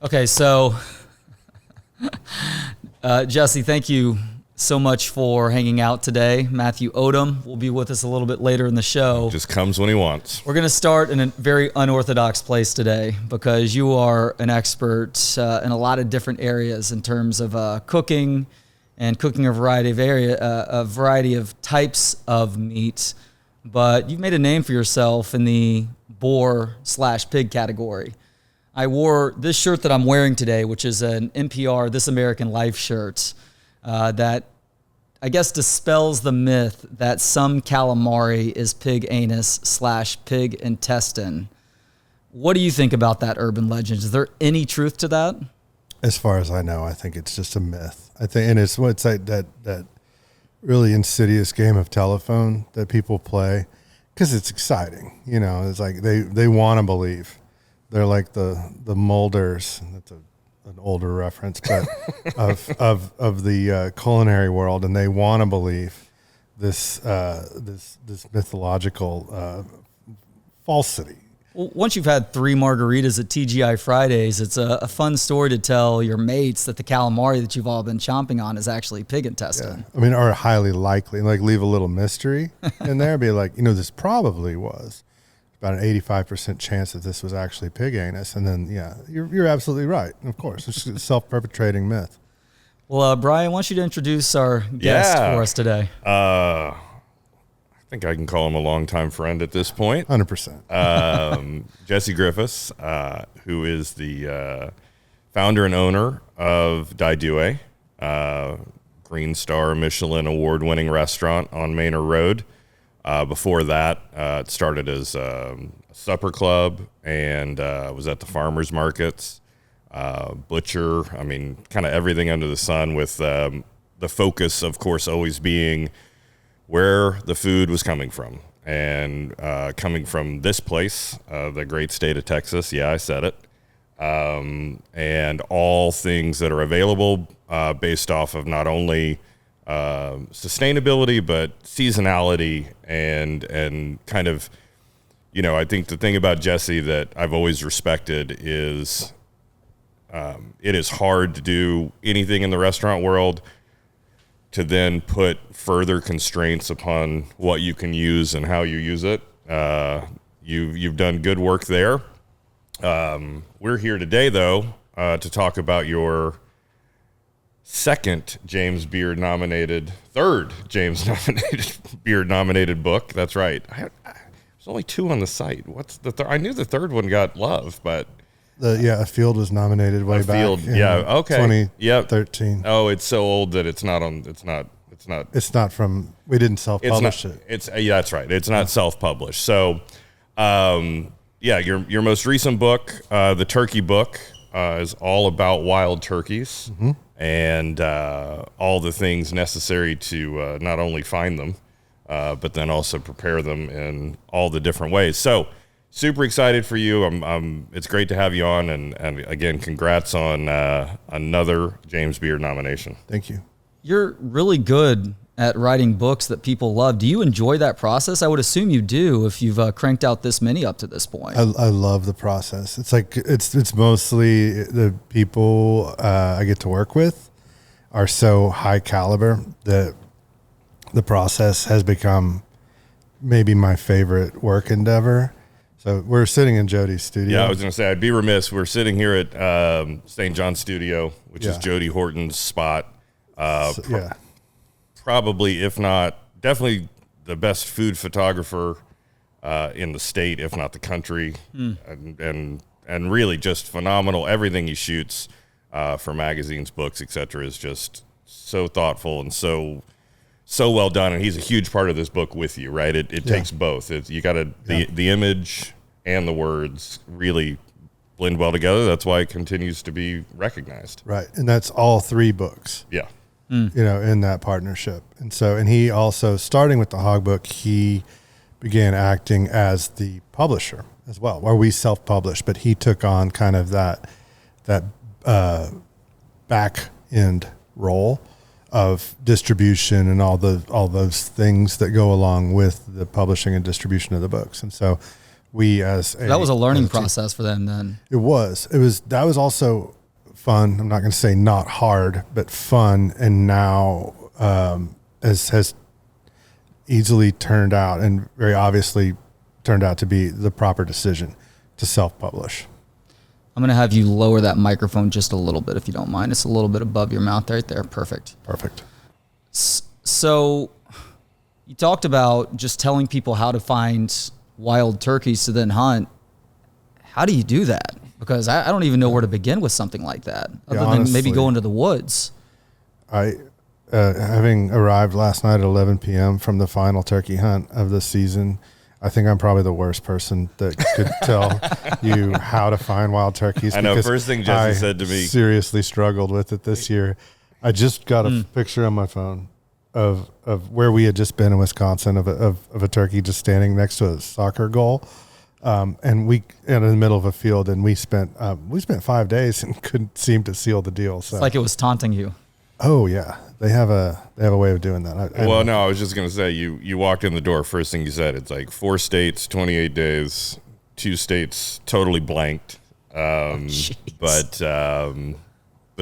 Okay, so Jesse, thank you so much for hanging out today. Matthew Odam will be with us a little bit later in the show. Just comes when he wants. We're going to start in a very unorthodox place today because you are an expert in a lot of different areas in terms of cooking and cooking a variety of types of meat. But you've made a name for yourself in the boar/pig category. I wore this shirt that I'm wearing today, which is an NPR This American Life shirt. That I guess dispels the myth that some calamari is pig anus/pig intestine. What do you think about that urban legend? Is there any truth to that? As far as I know, I think it's just a myth. I think, and it's like that really insidious game of telephone that people play because it's exciting. You know, it's like they want to believe. They're like the Mulders. That's an older reference, but of the culinary world, and they want to believe this mythological falsity. Well, once you've had 3 margaritas at TGI Fridays, it's a fun story to tell your mates that the calamari that you've all been chomping on is actually pig intestine. Yeah. I mean, or highly likely, like leave a little mystery in there, be like, this probably was. About an 85% chance that this was actually pig anus. And then, yeah, you're absolutely right. Of course, it's a self-perpetrating myth. Well, Brian, I want you to introduce our guest for us today. I think I can call him a longtime friend at this point. 100%. Jesse Griffiths, who is the founder and owner of Dai Due, Green Star Michelin award-winning restaurant on Manor Road. Before that, it started as a supper club and was at the farmers markets, butcher. I mean, kind of everything under the sun with the focus, of course, always being where the food was coming from. And coming from this place, the great state of Texas. Yeah, I said it. And all things that are available based off of not only sustainability, but seasonality and kind of, I think the thing about Jesse that I've always respected is it is hard to do anything in the restaurant world to then put further constraints upon what you can use and how you use it. You've done good work there. We're here today, though, to talk about your third James Beard nominated book. That's right. There's only 2 on the site. What's the third? I knew the third one got love, but A Field was nominated way back. Okay. 2013. Oh, it's so old that it's not on. It's not. We didn't self-publish it. That's right. It's not self-published. So, your most recent book, the Turkey Book, is all about wild turkeys. Mm-hmm. And all the things necessary to not only find them, but then also prepare them in all the different ways. So super excited for you. It's great to have you on. And again, congrats on another James Beard nomination. Thank you. You're really good at writing books that people love. Do you enjoy that process? I would assume you do if you've cranked out this many up to this point. I love the process. It's like it's mostly the people I get to work with are so high caliber that the process has become maybe my favorite work endeavor. So we're sitting in Jody's studio. Yeah, I was going to say, I'd be remiss. We're sitting here at St. John's Studio, which is Jody Horton's spot. Probably, if not, definitely the best food photographer in the state, if not the country, and really just phenomenal. Everything he shoots for magazines, books, etc., is just so thoughtful and so well done. And he's a huge part of this book with you, right? It takes both. You got the image and the words really blend well together. That's why it continues to be recognized. Right, and that's all 3 books. Yeah. In that partnership. And he also, starting with the HOG book, he began acting as the publisher as well, where we self-published, but he took on kind of that back end role of distribution and all those things that go along with the publishing and distribution of the books. And so That was a learning process for them then. That was also fun. I'm not going to say not hard, but fun. And now, has easily turned out and very obviously turned out to be the proper decision to self-publish. I'm going to have you lower that microphone just a little bit, if you don't mind. It's a little bit above your mouth right there. Perfect. So you talked about just telling people how to find wild turkeys to then hunt. How do you do that? Because I don't even know where to begin with something like that, other than maybe go into the woods. Having arrived last night at 11 p.m. from the final turkey hunt of the season, I think I'm probably the worst person that could tell you how to find wild turkeys. I know. First thing Jesse said to me, seriously struggled with it this year. I just got a picture on my phone of where we had just been in Wisconsin of a turkey just standing next to a soccer goal, and we in the middle of a field, and we spent 5 days and couldn't seem to seal the deal. So it's like it was taunting you. Oh yeah, they have a way of doing that. I was just gonna say you walked in the door. First thing you said, it's like 4 states, 28 days, 2 states totally blanked, but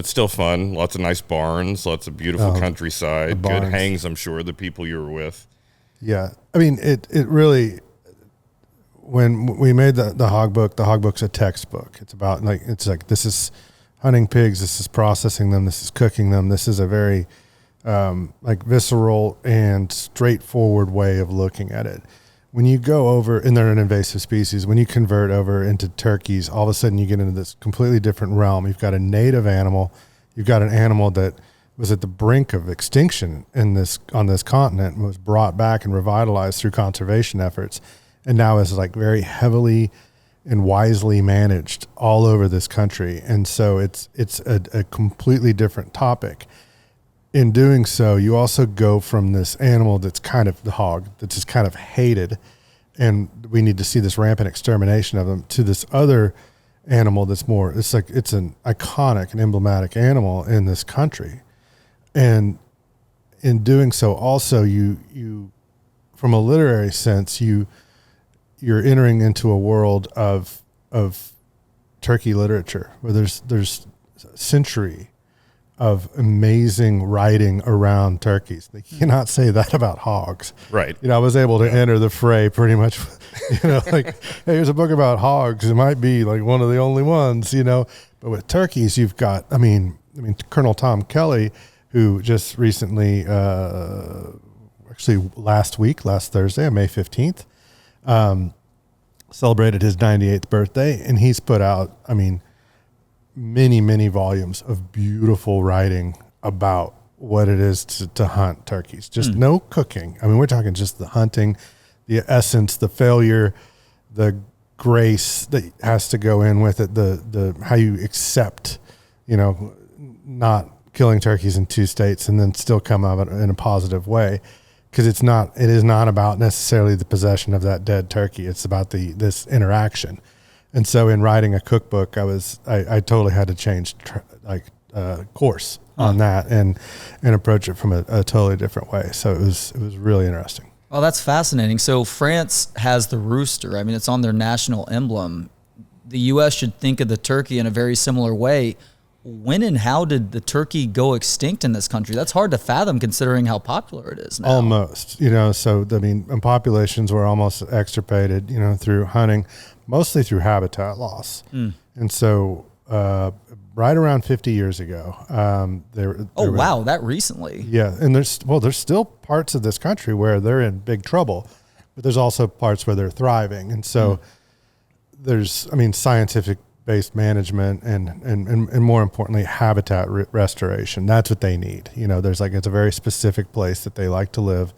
still fun. Lots of nice barns, lots of beautiful countryside, good hangs. I'm sure the people you were with. Yeah, I mean it really. When we made the HOG book's a textbook. It's about this is hunting pigs, this is processing them, this is cooking them. This is a very visceral and straightforward way of looking at it. When you go over, and they're an invasive species, when you convert over into turkeys, all of a sudden you get into this completely different realm. You've got a native animal. You've got an animal that was at the brink of extinction on this continent and was brought back and revitalized through conservation efforts, and now is very heavily and wisely managed all over this country. And so it's a completely different topic. In doing so, you also go from this animal that's kind of the hog, that's just kind of hated, and we need to see this rampant extermination of them, to this other animal that's more, it's an iconic and emblematic animal in this country. And in doing so, also you from a literary sense, you're entering into a world of turkey literature where there's a century of amazing writing around turkeys. They cannot say that about hogs. Right. I was able to enter the fray pretty much, hey, here's a book about hogs. It might be one of the only ones, but with turkeys, you've got, Colonel Tom Kelly, who just recently, actually last Thursday, on May 15th, celebrated his 98th birthday, and he's put out, many volumes of beautiful writing about what it is to hunt turkeys. Just no cooking. We're talking just the hunting, the essence, the failure, the grace that has to go in with it, the how you accept, not killing turkeys in 2 states and then still come out in a positive way. Because it is not about necessarily the possession of that dead turkey. It's about this interaction. And so in writing a cookbook, I totally had to change course on that and approach it from a totally different way. So it was really interesting. Well, that's fascinating. So France has the rooster. It's on their national emblem. The U.S. should think of the turkey in a very similar way. When and how did the turkey go extinct in this country? That's hard to fathom considering how popular it is now. Almost, populations were almost extirpated, through hunting, mostly through habitat loss. And so, right around 50 years ago, wow, that recently. Yeah. And there's still parts of this country where they're in big trouble, but there's also parts where they're thriving. And so there's, scientific based management and more importantly, habitat restoration. That's what they need. It's a very specific place that they like to live.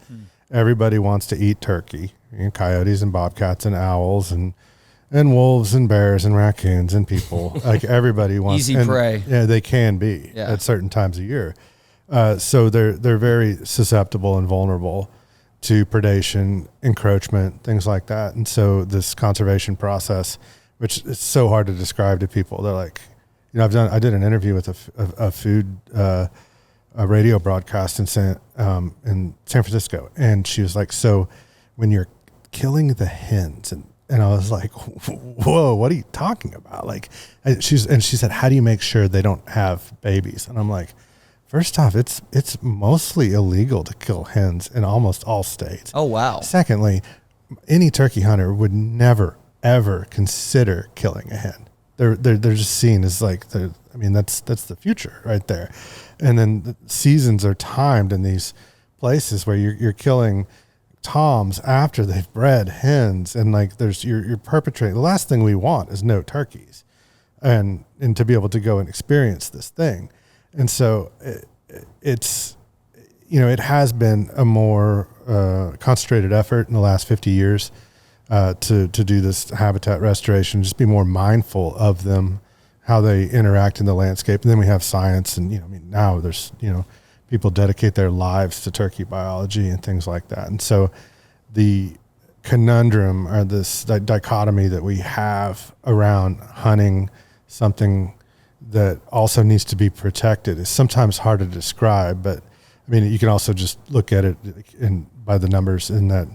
Everybody wants to eat turkey, coyotes and bobcats and owls and wolves and bears and raccoons and people. Everybody wants easy prey. Yeah, they can be at certain times of year. So they're very susceptible and vulnerable to predation, encroachment, things like that. And so this conservation process, which is so hard to describe to people. They're like, I did an interview with a food a radio broadcast in San Francisco, and she was like, so when you're killing the hens and And I was like, whoa, what are you talking about? Like, she said, how do you make sure they don't have babies? And I'm like, first off, it's mostly illegal to kill hens in almost all states. Oh, wow. Secondly, any turkey hunter would never, ever consider killing a hen. They're just seen as like, that's the future right there. And then the seasons are timed in these places where you're killing toms after they've bred hens, and like you're perpetrating. The last thing we want is no turkeys, and to be able to go and experience this thing. And so it's it has been a more concentrated effort in the last 50 years to do this habitat restoration, just be more mindful of them, how they interact in the landscape. And then we have science, and now there's people dedicate their lives to turkey biology and things like that. And so the conundrum, or this dichotomy that we have around hunting something that also needs to be protected, is sometimes hard to describe. But you can also just look at it by the numbers, in that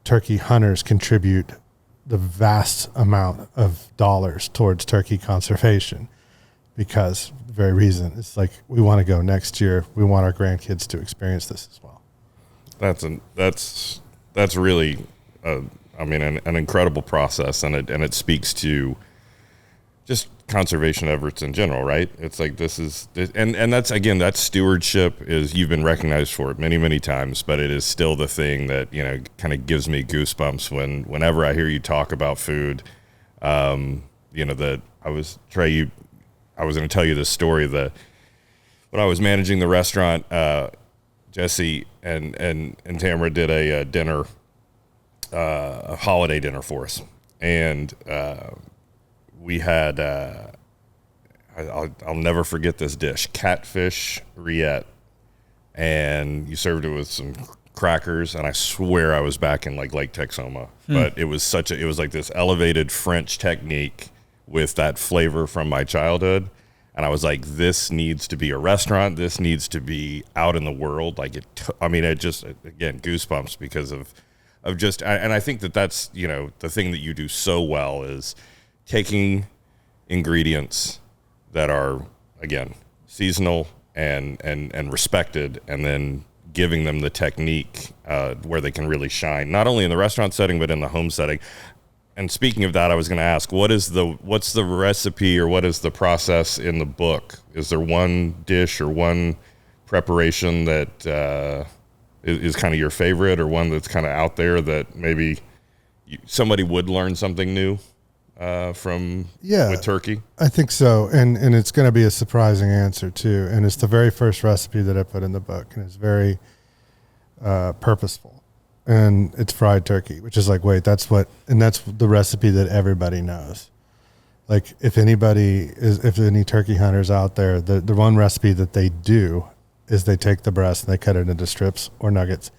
turkey hunters contribute the vast amount of dollars towards turkey conservation, because the very reason, it's like, we want to go next year. We want our grandkids to experience this as well. That's really, an incredible process, and it speaks to just conservation efforts in general, right? It's like, and that's, again, that stewardship you've been recognized for it many, many times, but it is still the thing that, kind of gives me goosebumps whenever I hear you talk about food. Trey, I was going to tell you this story that when I was managing the restaurant, Jesse and Tamara did a dinner, a holiday dinner for us. And we had, I'll never forget this dish, catfish rillette. And you served it with some crackers, and I swear I was back in like Lake Texoma. But it was like this elevated French technique with that flavor from my childhood. And I was like, this needs to be a restaurant. This needs to be out in the world. Like, it just, again, goosebumps because of just, and I think that's, the thing that you do so well is taking ingredients that are, again, seasonal and respected, and then giving them the technique where they can really shine, not only in the restaurant setting, but in the home setting. And speaking of that, I was going to ask, what's the recipe, or what is the process in the book? Is there one dish or one preparation that is kind of your favorite, or one that's kind of out there that maybe somebody would learn something new from with turkey? I think so. And it's going to be a surprising answer too. And it's the very first recipe that I put in the book, and it's very purposeful. And it's fried turkey, which is like, that's the recipe that everybody knows. Like, if any turkey hunters out there, the one recipe that they do is they take the breast and they cut it into strips or nuggets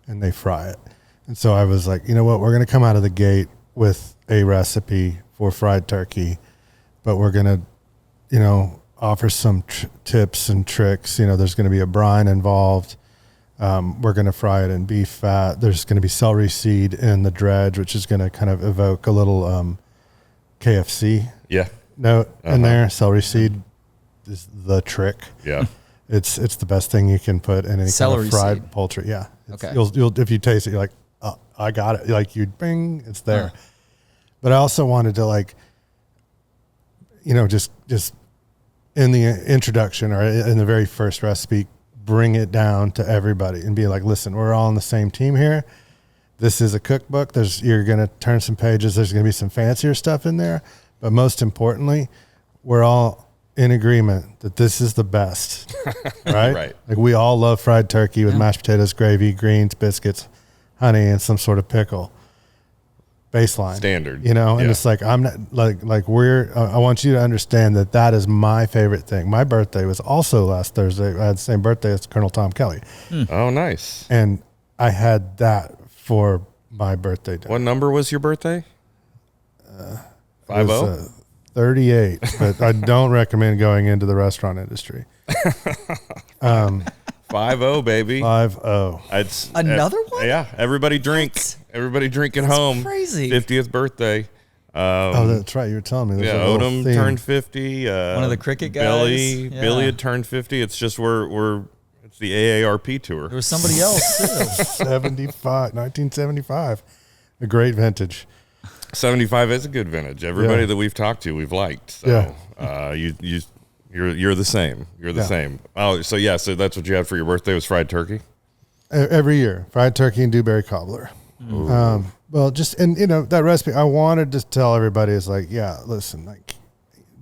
and they fry it. And so I was like, you know what, we're going to come out of the gate with a recipe for fried turkey, but we're going to, offer some tips and tricks. There's going to be a brine involved. We're going to fry it in beef fat. There's going to be celery seed in the dredge, which is going to kind of evoke a little KFC note in there. Celery seed is the trick. Yeah. It's the best thing you can put in any Celery kind of fried seed. poultry. Yeah. Okay. You'll if you taste it, you're like, oh, I got it. Like, you bing, it's there. But I also wanted to, just in the introduction, or in the very first recipe, bring it down to everybody and be like, listen, we're all on the same team here. This is a cookbook. You're going to turn some pages. There's going to be some fancier stuff in there. But most importantly, we're all in agreement that this is the best, right? Right. Like, we all love fried turkey with mashed potatoes, gravy, greens, biscuits, honey, and some sort of pickle. Baseline. Standard. And it's like, I'm not I want you to understand that is my favorite thing. My birthday was also last Thursday. I had the same birthday as Colonel Tom Kelly. Oh, nice. And I had that for my birthday dinner. What number was your birthday? 50? 38, but I don't recommend going into the restaurant industry. 50 5-0, baby. 5-0. It's Another one? Yeah, everybody drink. Everybody drink at home. Crazy. 50th birthday. Oh, that's right. You were telling me. Yeah, Odam turned 50. One of the cricket guys. Billy had turned 50. It's just it's the AARP tour. There was somebody else too. 1975. A great vintage. 75 is a good vintage. Everybody that we've talked to, we've liked. So, you're the same. You're the same. Oh, so that's what you had for your birthday was fried turkey? Every year, fried turkey and dewberry cobbler. Well, just, and that recipe, I wanted to tell everybody is like, listen, like,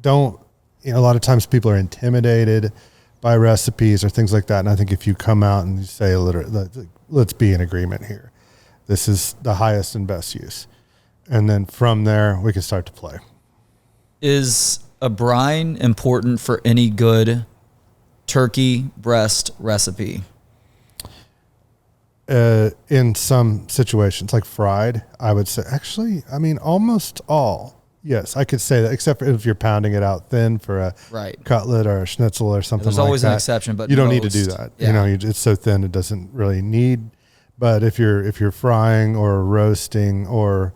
don't, a lot of times people are intimidated by recipes or things like that. And I think if you come out and you say, let's be in agreement here. This is the highest and best use. And then from there, we can start to play. Is a brine important for any good turkey breast recipe? In some situations, like fried, I would say, actually, I mean, almost all. Yes, I could say that, except for if you're pounding it out thin for a cutlet or a schnitzel or something like that. There's always an exception, but you don't need to do that. Yeah. It's so thin, it doesn't really need. But if you're frying or roasting or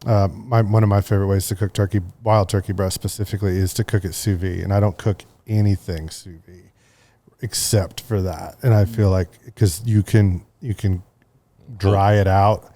one of my favorite ways to cook turkey, wild turkey breast specifically, is to cook it sous vide. And I don't cook anything sous vide except for that. And I feel like because you can dry it out.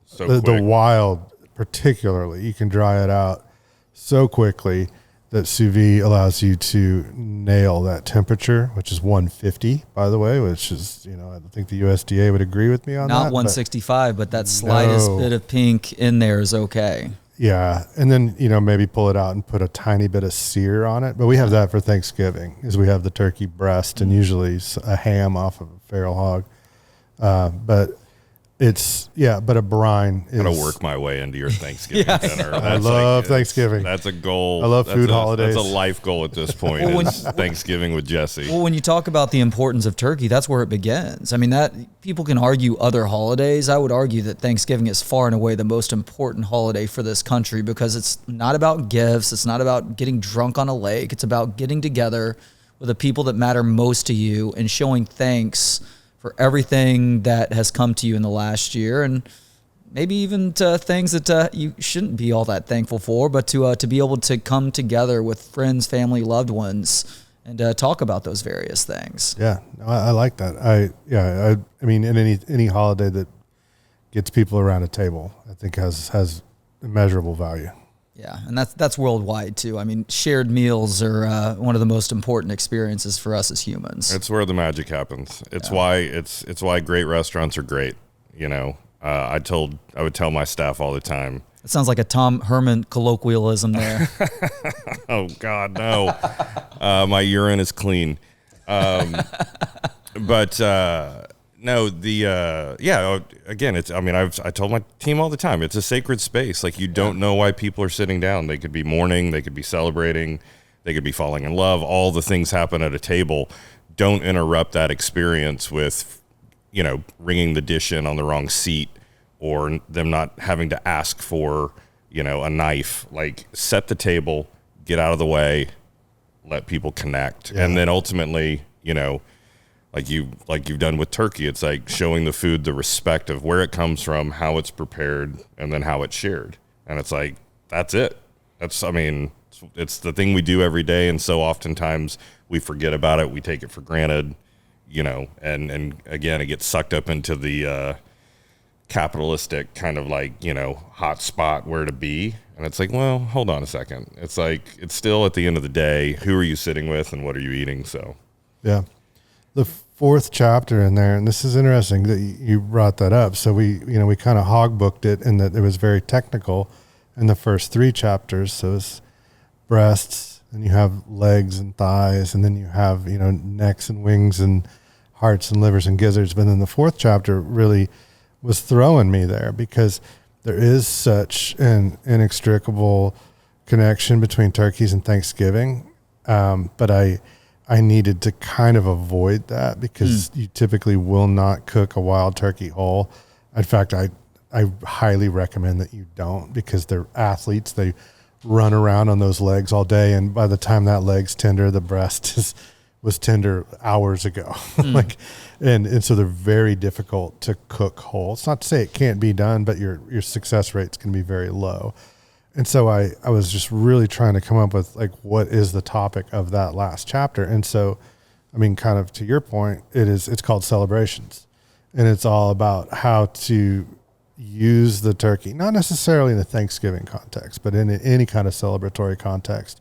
So the wild, particularly, you can dry it out so quickly that sous vide allows you to nail that temperature, which is 150, by the way, which is, I think the USDA would agree with me on that. Not 165, but that slightest bit of pink in there is okay. Yeah. And then, maybe pull it out and put a tiny bit of sear on it. But we have that for Thanksgiving, is we have the turkey breast and usually a ham off of a feral hog. But a brine is... I'm going to work my way into your Thanksgiving dinner. I love Thanksgiving. That's a goal. I love food holidays. That's a life goal at this point, is Thanksgiving with Jesse. Well, when you talk about the importance of turkey, that's where it begins. I mean, that people can argue other holidays. I would argue that Thanksgiving is far and away the most important holiday for this country because it's not about gifts. It's not about getting drunk on a lake. It's about getting together with the people that matter most to you and showing thanks for everything that has come to you in the last year, and maybe even to things that you shouldn't be all that thankful for, but to be able to come together with friends, family, loved ones, and talk about those various things. Yeah, I like that. I mean, in any holiday that gets people around a table, I think has immeasurable value. Yeah, and that's worldwide too. I mean, shared meals are one of the most important experiences for us as humans. It's where the magic happens. It's why great restaurants are great. I would tell my staff all the time. It sounds like a Tom Herman colloquialism there. Oh God, no! My urine is clean. No, again, I told my team all the time, it's a sacred space. Like, you don't know why people are sitting down. They could be mourning, they could be celebrating, they could be falling in love. All the things happen at a table. Don't interrupt that experience with, ringing the dish in on the wrong seat or them not having to ask for, a knife. Like, set the table, get out of the way, let people connect. Yeah. And then ultimately, like you've done with turkey, it's like showing the food the respect of where it comes from, how it's prepared, and then how it's shared. And it's like, that's it. It's the thing we do every day, and so oftentimes we forget about it. We take it for granted, and again, it gets sucked up into the capitalistic kind of like, hot spot where to be. And it's like, well, hold on a second. It's like, it's still at the end of the day, who are you sitting with and what are you eating? So, yeah. The fourth chapter in there, and this is interesting that you brought that up. So we kind of hog booked it in that it was very technical in the first three chapters. So it's breasts, and you have legs and thighs, and then you have, necks and wings and hearts and livers and gizzards. But then the fourth chapter really was throwing me there because there is such an inextricable connection between turkeys and Thanksgiving. But I needed to kind of avoid that because you typically will not cook a wild turkey whole. In fact, I highly recommend that you don't, because they're athletes. They run around on those legs all day, and by the time that leg's tender, the breast is was tender hours ago. Like, and so they're very difficult to cook whole. It's not to say it can't be done, but your success rate's can be very low. And so I was just really trying to come up with like, what is the topic of that last chapter? And so, I mean, kind of to your point, it's called Celebrations, and it's all about how to use the turkey, not necessarily in the Thanksgiving context, but in any kind of celebratory context,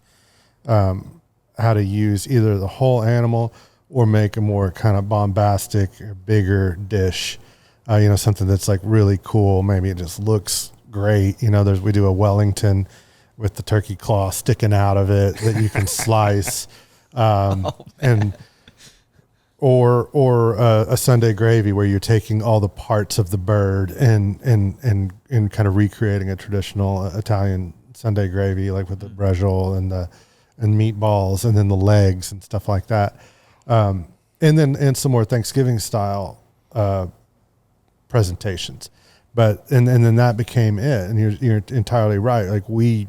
how to use either the whole animal or make a more kind of bombastic or bigger dish, something that's like really cool. Maybe it just looks great. We do a Wellington with the turkey claw sticking out of it that you can slice, and or a Sunday gravy where you're taking all the parts of the bird and kind of recreating a traditional Italian Sunday gravy, like with the brezel and meatballs and then the legs and stuff like that. And some more Thanksgiving style presentations. But and then that became it. And you're entirely right. Like we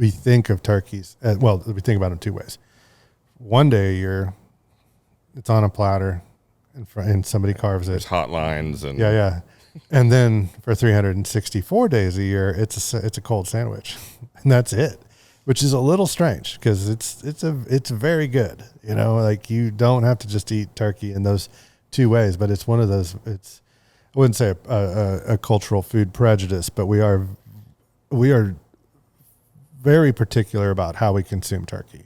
think of turkeys we think about them two ways. One day a year, it's on a platter and somebody carves it. There's hot lines and yeah. And then for 364 days a year, it's a cold sandwich, and that's it, which is a little strange because it's very good. Like you don't have to just eat turkey in those two ways, but it's one of those. I wouldn't say a cultural food prejudice, but we are very particular about how we consume turkey.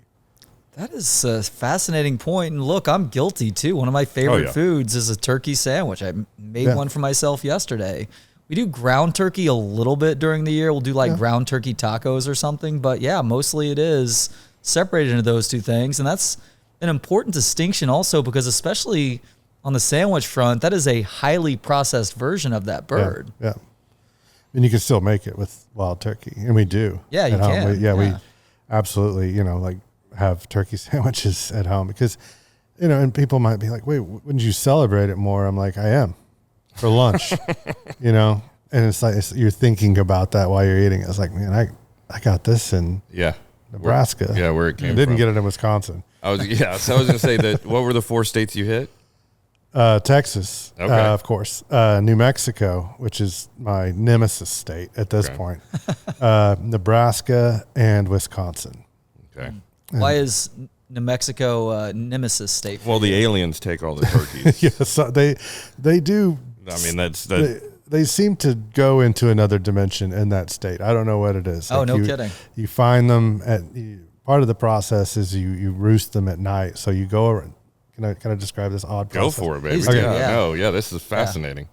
That is a fascinating point. And look, I'm guilty too. One of my favorite foods is a turkey sandwich. I made one for myself yesterday. We do ground turkey a little bit during the year. We'll do like ground turkey tacos or something. But yeah, mostly it is separated into those two things. And that's an important distinction also because especially on the sandwich front, that is a highly processed version of that bird. Yeah. And you can still make it with wild turkey. And we do. Yeah, you can. We absolutely, have turkey sandwiches at home because, and people might be like, wait, wouldn't you celebrate it more? I'm like, I am for lunch, and it's like, you're thinking about that while you're eating. It's like, man, I got this in Nebraska. Where it came from. Didn't get it in Wisconsin. So I was going to say that. What were the 4 states you hit? Texas, of course, New Mexico, which is my nemesis state at this point, Nebraska and Wisconsin. Okay. Why is New Mexico nemesis state? Well, the aliens take all the turkeys. Yes, they do. I mean, they seem to go into another dimension in that state. I don't know what it is. Oh, no kidding. You find them part of the process is you roost them at night. So you go around. Can I describe this odd process? Go for it, baby. Okay. This is fascinating.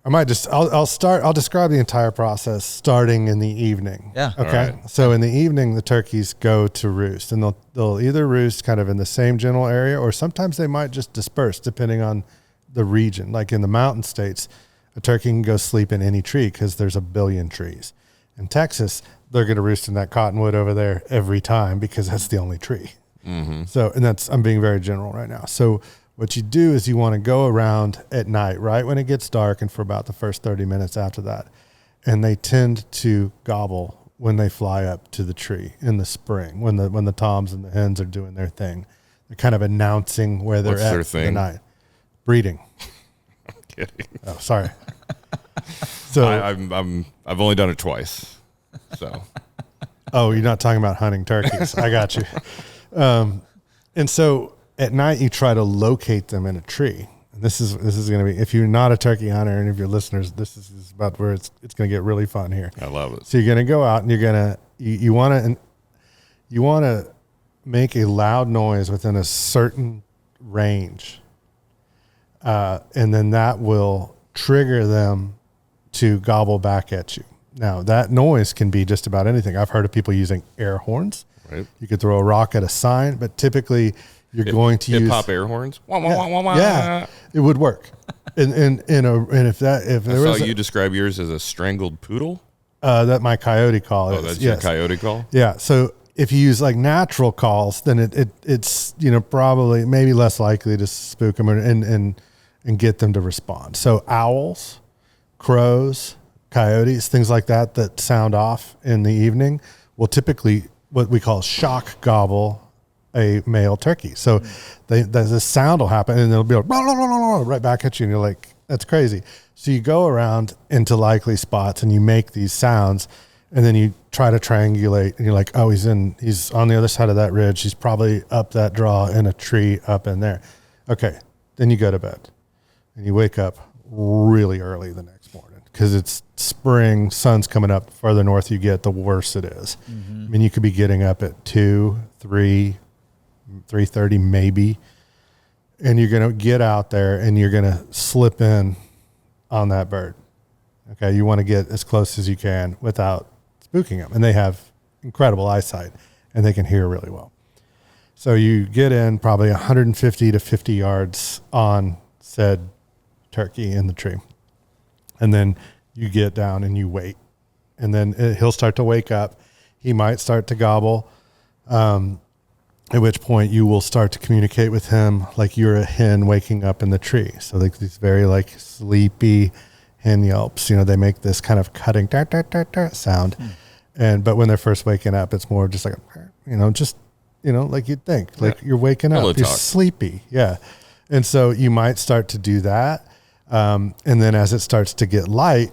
I might I'll describe the entire process starting in the evening. Yeah. Okay. Right. So in the evening, the turkeys go to roost, and they'll either roost kind of in the same general area, or sometimes they might just disperse depending on the region. Like in the mountain states, a turkey can go sleep in any tree because there's 1 billion trees. In Texas, they're going to roost in that cottonwood over there every time because that's the only tree. Mm-hmm. So, and I'm being very general right now. So what you do is you want to go around at night, right when it gets dark, and for about the first 30 minutes after that. And they tend to gobble when they fly up to the tree in the spring, when the toms and the hens are doing their thing. They're kind of announcing where they're at for the night. Breeding. I'm kidding. Oh, sorry. So I've only done it twice. So. Oh, you're not talking about hunting turkeys. I got you. And so at night you try to locate them in a tree. And this is going to be, if you're not a turkey hunter, and if you're listeners, this is about where it's going to get really fun here. I love it. So you're going to go out and you want to make a loud noise within a certain range. And then that will trigger them to gobble back at you. Now that noise can be just about anything. I've heard of people using air horns. Right. You could throw a rock at a sign, but typically you're going to use hip-hop air horns. Yeah, it would work. And if you describe yours as a strangled poodle. That my coyote call is. Oh, that's your coyote call. Yeah. So if you use like natural calls, then it's probably maybe less likely to spook them and get them to respond. So owls, crows, coyotes, things like that sound off in the evening will typically what we call shock gobble a male turkey. So the sound will happen and they'll be like, blah, blah, blah, blah, right back at you. And you're like, that's crazy. So you go around into likely spots and you make these sounds, and then you try to triangulate, and you're like, oh, he's on the other side of that ridge. He's probably up that draw in a tree up in there. Okay. Then you go to bed and you wake up really early the next morning because it's spring, sun's coming up. The further north you get, the worse it is. I mean, you could be getting up at 2, 3, 3:30 maybe, and you're going to get out there and you're going to slip in on that bird. Okay. You want to get as close as you can without spooking them. And they have incredible eyesight and they can hear really well. So you get in probably 150 to 50 yards on said turkey in the tree. And then you get down and you wait. And then he'll start to wake up. He might start to gobble, at which point you will start to communicate with him like you're a hen waking up in the tree. So like these very like sleepy hen yelps, they make this kind of cutting sound. But when they're first waking up, it's more just like, like you'd think, like you're waking up, you're sleepy. Yeah. And so you might start to do that. And then as it starts to get light,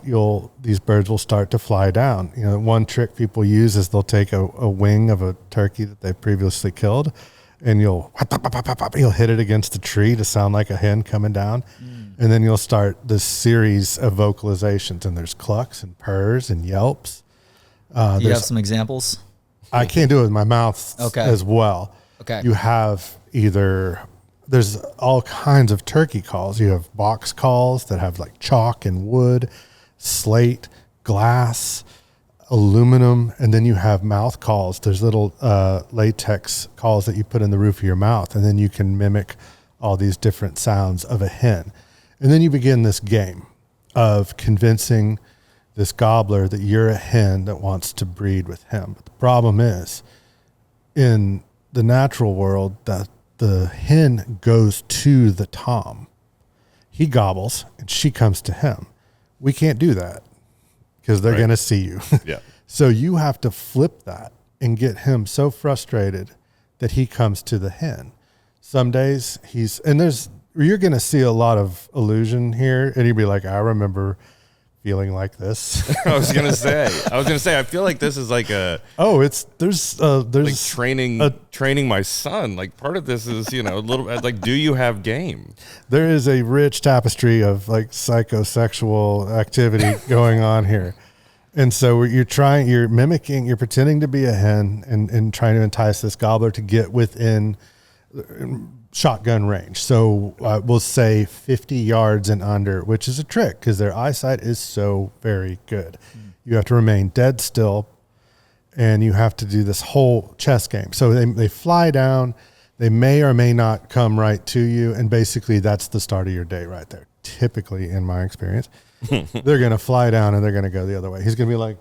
these birds will start to fly down. One trick people use is they'll take a wing of a turkey that they previously killed, and you'll hit it against the tree to sound like a hen coming down. And then you'll start this series of vocalizations, and there's clucks and purrs and yelps. Do you have some examples? I can't do it with my mouth as well. Okay. You have there's all kinds of turkey calls. You have box calls that have like chalk and wood, slate, glass, aluminum, and then you have mouth calls. There's little latex calls that you put in the roof of your mouth, and then you can mimic all these different sounds of a hen. And then you begin this game of convincing this gobbler that you're a hen that wants to breed with him. But the problem is, in the natural world, that the hen goes to the tom. He gobbles and she comes to him. We can't do that because they're going to see you. Yeah. So you have to flip that and get him so frustrated that he comes to the hen. Some days you're going to see a lot of illusion here, and you'd be like, I remember feeling like this. I was gonna say, I feel like this is like there's like training my son. Like part of this is, a little like, do you have game? There is a rich tapestry of like psychosexual activity going on here. And so you're pretending to be a hen and trying to entice this gobbler to get within shotgun range. So we'll say 50 yards and under, which is a trick because their eyesight is so very good. You have to remain dead still, and you have to do this whole chess game. So they fly down. They may or may not come right to you, and basically that's the start of your day right there. Typically, in my experience, they're going to fly down and they're going to go the other way. He's going to be like,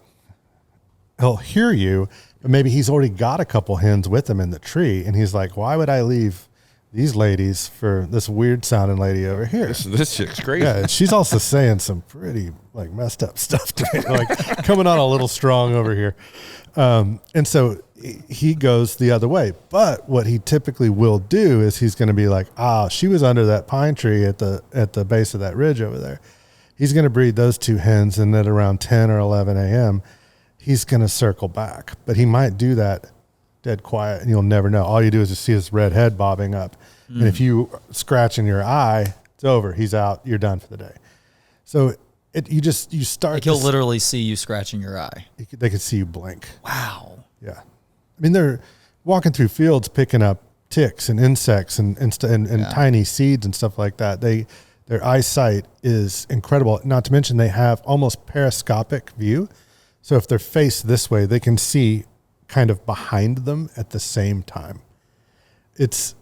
he'll hear you, but maybe he's already got a couple hens with him in the tree, and he's like, why would I leave these ladies for this weird sounding lady over here? This chick's crazy. Yeah, she's also saying some pretty like messed up stuff to me, like coming on a little strong over here. And so he goes the other way. But what he typically will do is he's going to be like, she was under that pine tree at the base of that ridge over there. He's going to breed those two hens, and at around 10 or 11 a.m., he's going to circle back. But he might do that dead quiet, and you'll never know. All you do is just see his red head bobbing up. And if you scratch in your eye, it's over. He's out. You're done for the day. So you start. Like he'll literally see you scratching your eye. They can see you blink. Wow. Yeah. I mean, they're walking through fields, picking up ticks and insects and tiny seeds and stuff like that. Their eyesight is incredible. Not to mention they have almost periscopic view. So if they're faced this way, they can see kind of behind them at the same time. That's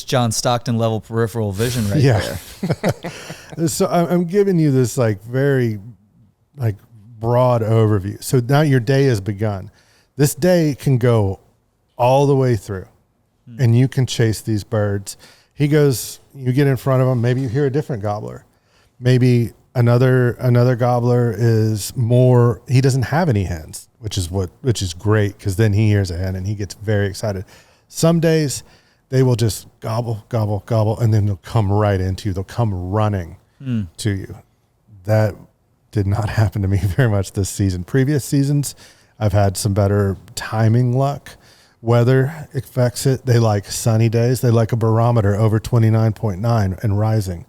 John Stockton level peripheral vision right there. So I'm giving you this like very like broad overview. So now your day has begun. This day can go all the way through, and you can chase these birds. You get in front of them. Maybe you hear a different gobbler. Maybe another gobbler is more, he doesn't have any hens, which is great, because then he hears a hen and he gets very excited. Some days they will just gobble, gobble, gobble, and then they'll come right into you. They'll come running to you. That did not happen to me very much this season. Previous seasons, I've had some better timing luck. Weather affects it. They like sunny days. They like a barometer over 29.9 and rising.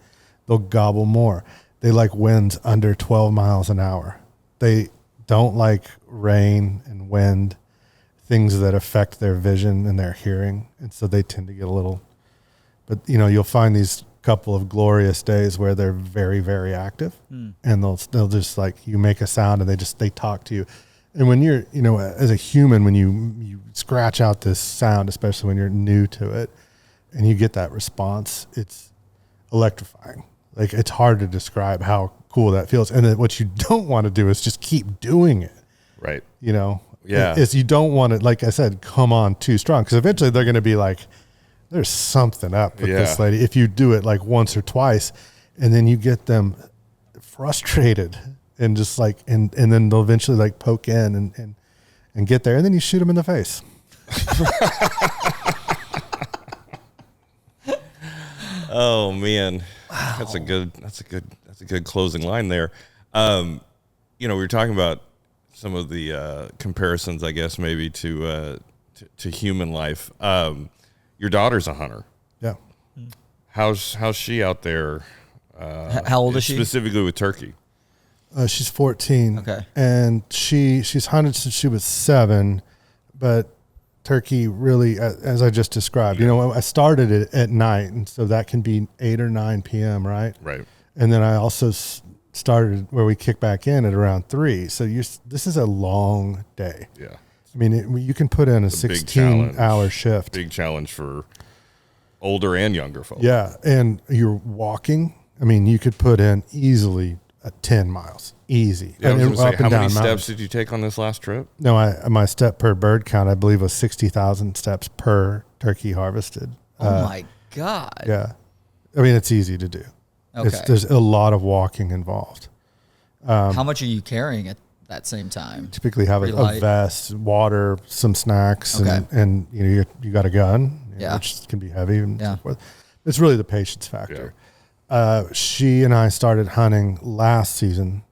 They'll gobble more. They like winds under 12 miles an hour. They don't like rain and wind, things that affect their vision and their hearing. And so they tend to get a little, but you'll find these couple of glorious days where they're very, very active and they'll just like, you make a sound and they talk to you. And when you're, as a human, when you scratch out this sound, especially when you're new to it and you get that response, it's electrifying. Like, it's hard to describe how cool that feels. And then what you don't want to do is just keep doing it. Right. Yeah. Is you don't want to, like I said, come on too strong. Because eventually they're going to be like, there's something up with this lady. If you do it like once or twice, and then you get them frustrated and just like, and then they'll eventually like poke in and get there. And then you shoot them in the face. Oh man. Wow. That's a good closing line there. We were talking about some of the comparisons, I guess, maybe to human life. Your daughter's a hunter. Yeah. How's she out there? How old is she? Specifically with turkey. She's 14. Okay. And she's hunted since she was 7, but turkey really, as I just described, I started it at night, and so that can be 8 or 9 p.m., right? Right. And then I also started where we kick back in at around 3. So this is a long day. Yeah. I mean, you can put in a 16-hour shift. Big challenge for older and younger folks. Yeah, and you're walking. I mean, you could put in easily 10 miles, easy. Yeah, and how many mountains. steps did you take on this last trip? No, my step per bird count, I believe, was 60,000 steps per turkey harvested. Oh my God. Yeah. I mean, it's easy to do. Okay. There's a lot of walking involved. How much are you carrying at that same time? Typically have a vest, water, some snacks, and you got a gun, which can be heavy and so forth. It's really the patience factor. Yeah. She and I started hunting last season,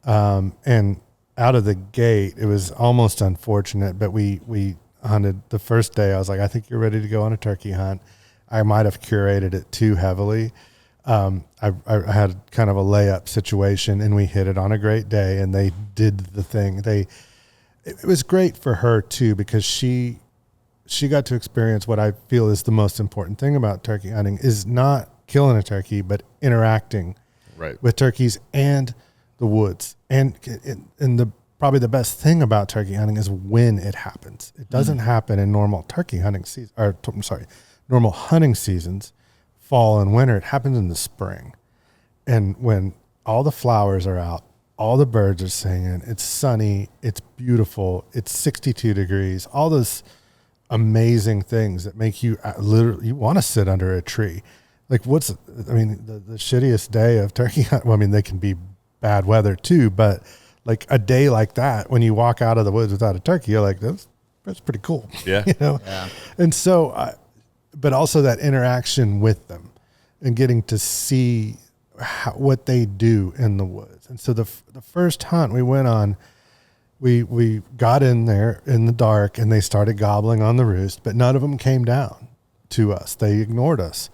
and out of the gate, it was almost unfortunate, but we hunted the first day. I was like, I think you're ready to go on a turkey hunt. I might have curated it too heavily. I had kind of a layup situation, and we hit it on a great day, and they did the thing. It was great for her too, because she got to experience what I feel is the most important thing about turkey hunting, is not killing a turkey, but interacting with turkeys and the woods. And probably the best thing about turkey hunting is when it happens. It doesn't happen in normal turkey hunting season, normal hunting seasons, fall and winter. It happens in the spring. And when all the flowers are out, all the birds are singing, it's sunny, it's beautiful, it's 62 degrees, all those amazing things that make you literally, you want to sit under a tree. Like the shittiest day of turkey hunt, well, I mean, they can be bad weather too, but like a day like that, when you walk out of the woods without a turkey, you're like, that's pretty cool. Yeah. Yeah. And so, but also that interaction with them and getting to see what they do in the woods. And so the first hunt we went on, we got in there in the dark and they started gobbling on the roost, but none of them came down to us. They ignored us.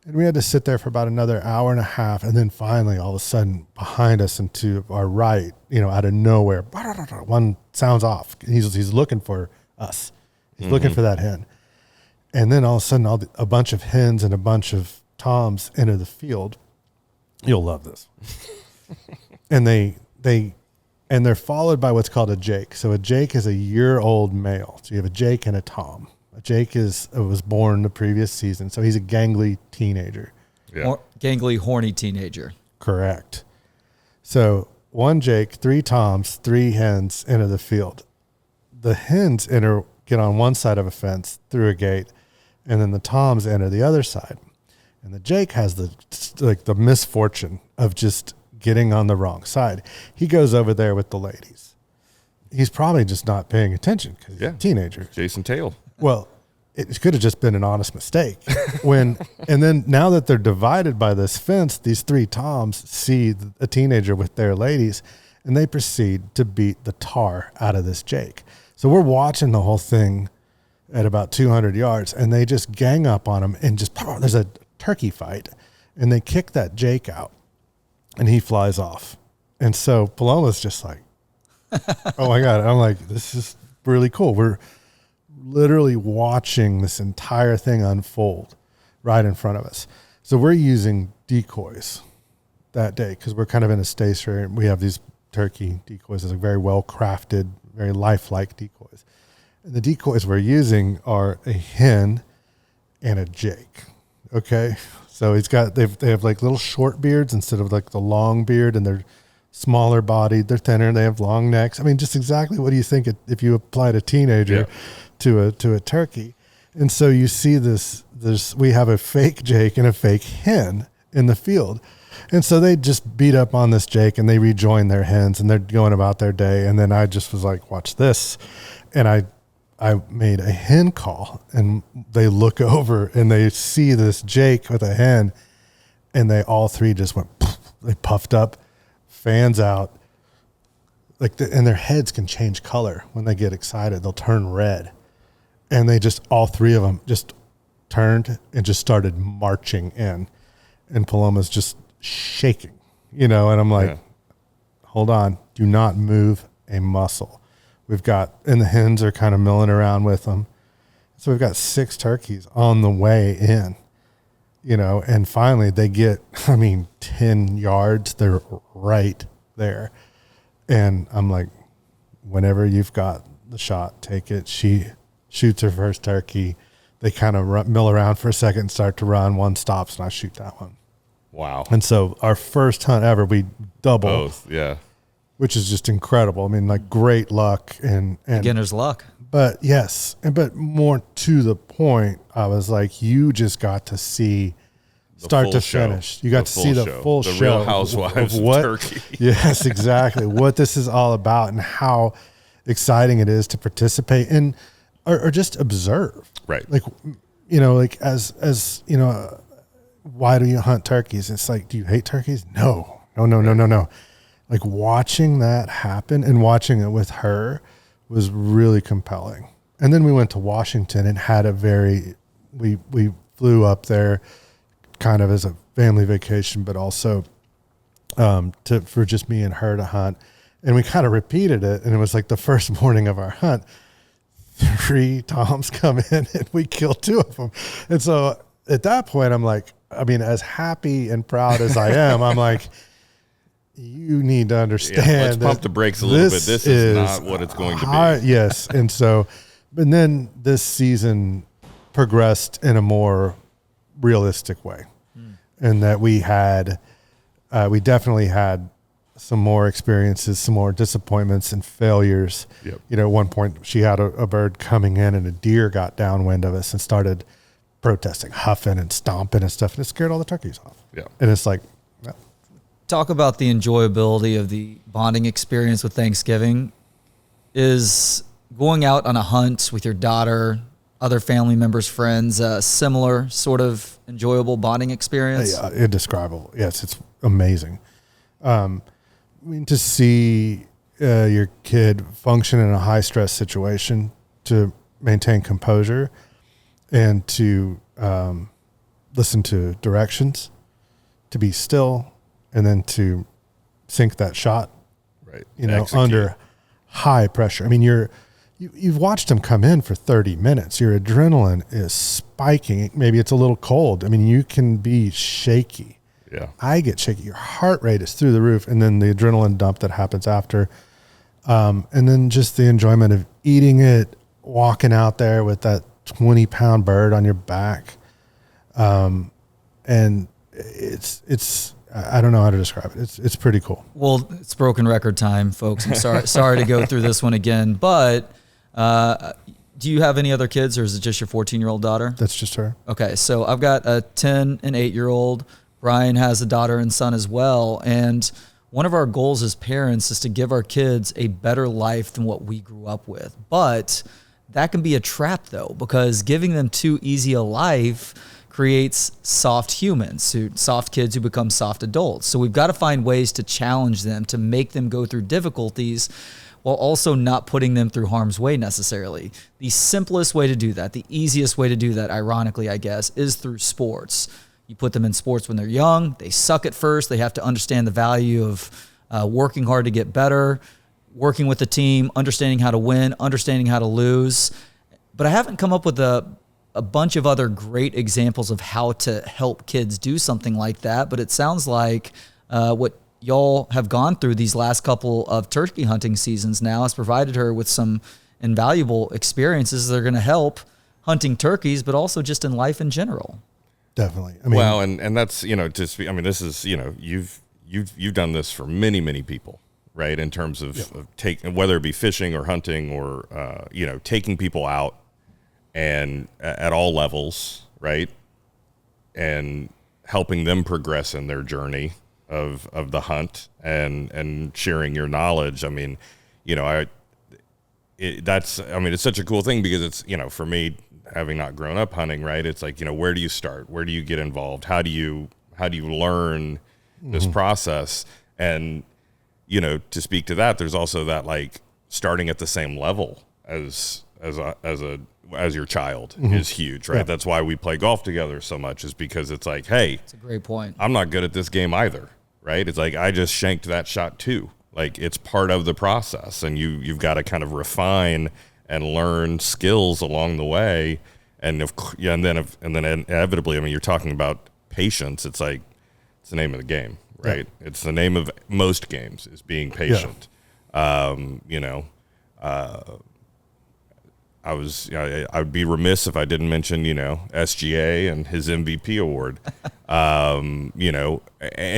And we had to sit there for about another hour and a half. And then finally, all of a sudden, behind us and to our right, out of nowhere, one sounds off. He's looking for us. He's looking for that hen. And then all of a sudden, a bunch of hens and a bunch of toms enter the field. You'll love this. And they're followed by what's called a jake. So a jake is a year-old male. So you have a jake and a tom. A jake was born the previous season, so he's a gangly teenager. Yeah. Gangly, horny teenager. Correct. So one jake, 3 toms, 3 hens enter the field. The hens get on one side of a fence through a gate, and then the toms enter the other side. And the jake has the misfortune of just getting on the wrong side. He goes over there with the ladies. He's probably just not paying attention because he's a teenager. Jason Tail. Well, it could have just been an honest mistake. And then now that they're divided by this fence, these three Toms see a teenager with their ladies, and they proceed to beat the tar out of this Jake. So we're watching the whole thing at about 200 yards, and they just gang up on him and just, there's a turkey fight, and they kick that Jake out, and he flies off. And so Paloma's just like, oh my God. I'm like, this is really cool. We're literally watching this entire thing unfold right in front of us. So we're using decoys that day because we're kind of in a stage where we have these turkey decoys. It's like very well crafted, very lifelike decoys. And the decoys we're using are a hen and a Jake. Okay. So they have like little short beards instead of like the long beard, and they're smaller bodied, they're thinner, they have long necks. I mean, just exactly what do you think if you applied a teenager to a turkey? And so you see this, we have a fake Jake and a fake hen in the field. And so they just beat up on this Jake, and they rejoin their hens, and they're going about their day. And then I just was like, watch this. And I made a hen call, and they look over and they see this Jake with a hen, and they all three just went, they puffed up, fans out, and their heads can change color when they get excited. They'll turn red. And they just, all three of them just turned and just started marching in. And Paloma's just shaking, and I'm like, hold on, do not move a muscle. And the hens are kind of milling around with them. So we've got 6 turkeys on the way in, and finally they get, 10 yards. They're right there. And I'm like, whenever you've got the shot, take it. She shoots her first turkey. They kind of mill around for a second, start to run. One stops, and I shoot that one. Wow. And so our first hunt ever, we double. Both, yeah. Which is just incredible. Great luck and beginner's luck. But yes, but more to the point, I was like, you just got to see start to finish. You got to see the full show. The Real Housewives of Turkey. Yes, exactly. What this is all about and how exciting it is to participate in or just observe. Right. As why do you hunt turkeys? It's like, do you hate turkeys? No. Like watching that happen and watching it with her was really compelling. And then we went to Washington and had we flew up there kind of as a family vacation, but also for just me and her to hunt. And we kind of repeated it. And it was like the first morning of our hunt, 3 Toms come in and we kill 2 of them. And so at that point, I'm like, as happy and proud as I am, I'm like, you need to understand. Yeah, let's pump the brakes a little bit. This is not what it's going to be. Yes. And so, but then this season progressed in a more realistic way. And that we definitely had some more experiences, some more disappointments and failures. Yep. At one point she had a bird coming in, and a deer got downwind of us and started protesting, huffing and stomping and stuff. And it scared all the turkeys off. Yeah. And it's like, talk about the enjoyability of the bonding experience with Thanksgiving. Is going out on a hunt with your daughter, other family members, friends, a similar sort of enjoyable bonding experience? Yeah, indescribable. Yes, it's amazing. To see your kid function in a high stress situation, to maintain composure and to listen to directions, to be still, and then to sink that shot, right? Under high pressure. You've watched them come in for 30 minutes. Your adrenaline is spiking. Maybe it's a little cold. You can be shaky. Yeah. I get shaky. Your heart rate is through the roof. And then the adrenaline dump that happens after. And then just the enjoyment of eating it, walking out there with that 20-pound bird on your back. And it's I don't know how to describe it. It's pretty cool. Well, it's broken record time, folks. I'm sorry to go through this one again, but do you have any other kids, or is it just your 14-year-old daughter? That's just her. Okay, so I've got a 10 and 8-year-old. Brian has a daughter and son as well, and one of our goals as parents is to give our kids a better life than what we grew up with. But that can be a trap though, because giving them too easy a life creates soft humans, soft kids who become soft adults. So we've got to find ways to challenge them, to make them go through difficulties while also not putting them through harm's way necessarily. The simplest way to do that, the easiest way to do that, ironically, I guess, is through sports. You put them in sports when they're young. They suck at first. They have to understand the value of working hard to get better, working with the team, understanding how to win, understanding how to lose. But I haven't come up with a bunch of other great examples of how to help kids do something like that. But it sounds like what y'all have gone through these last couple of turkey hunting seasons now has provided her with some invaluable experiences that are going to help hunting turkeys, but also just in life in general. Definitely. I mean, well, and that's, this is, you've done this for many, many people, right? In terms of taking, whether it be fishing or hunting or, taking people out and at all levels, right? And helping them progress in their journey of the hunt and sharing your knowledge. I mean, it's such a cool thing because it's, for me, having not grown up hunting, right? It's like, where do you start? Where do you get involved? How do you learn this process? And, to speak to that, there's also that, like, starting at the same level as your child is huge, right? Yeah. That's why we play golf together so much, is because it's like, hey, that's a great point. I'm not good at this game either, right? It's like, I just shanked that shot too. Like, it's part of the process, and you've got to kind of refine and learn skills along the way. And then inevitably, I mean, you're talking about patience. It's like, it's the name of the game, right? Yeah. It's the name of most games, is being patient. Yeah. I would be remiss if I didn't mention, SGA and his MVP award. And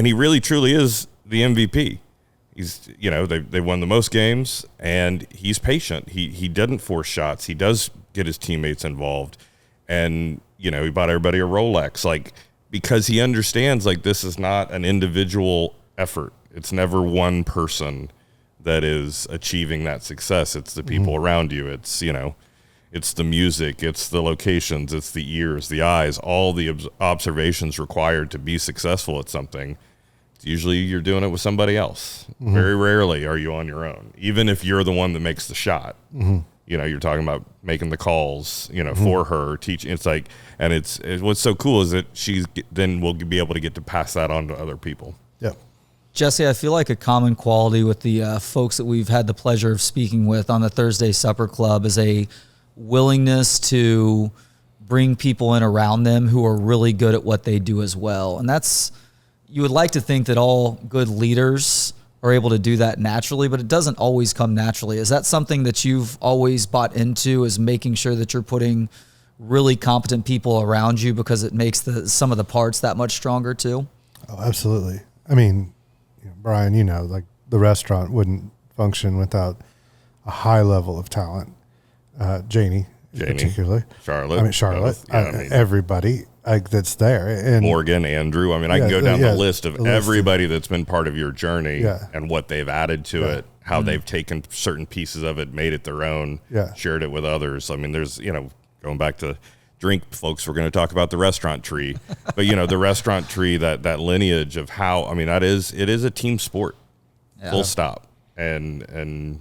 he really truly is the MVP. He's, they won the most games, and he's patient. He doesn't force shots. He does get his teammates involved, and he bought everybody a Rolex, like, because he understands, like, this is not an individual effort. It's never one person that is achieving that success. It's the people around you. It's it's the music, it's the locations, it's the ears, the eyes, all the observations required to be successful at something. Usually you're doing it with somebody else. Very rarely are you on your own, even if you're the one that makes the shot. You're talking about making the calls, for her, teaching. It's like, and it's what's so cool is that she's then will be able to get to pass that on to other people. Yeah. Jesse, I feel like a common quality with the folks that we've had the pleasure of speaking with on the Thursday Supper Club is a willingness to bring people in around them who are really good at what they do as well. And you would like to think that all good leaders are able to do that naturally, but it doesn't always come naturally. Is that something that you've always bought into, is making sure that you're putting really competent people around you because it makes some of the parts that much stronger too? Oh, absolutely. I mean, Brian, like, the restaurant wouldn't function without a high level of talent. Janie particularly. Charlotte. Everybody that's there. And Morgan, Andrew. I mean, I can go down the list of everybody that's been part of your journey and what they've added to it, how they've taken certain pieces of it, made it their own, shared it with others. I mean, there's, going back to drink, folks, we're going to talk about the restaurant tree. But, the restaurant tree, that lineage of how, I mean, it is a team sport, full stop. And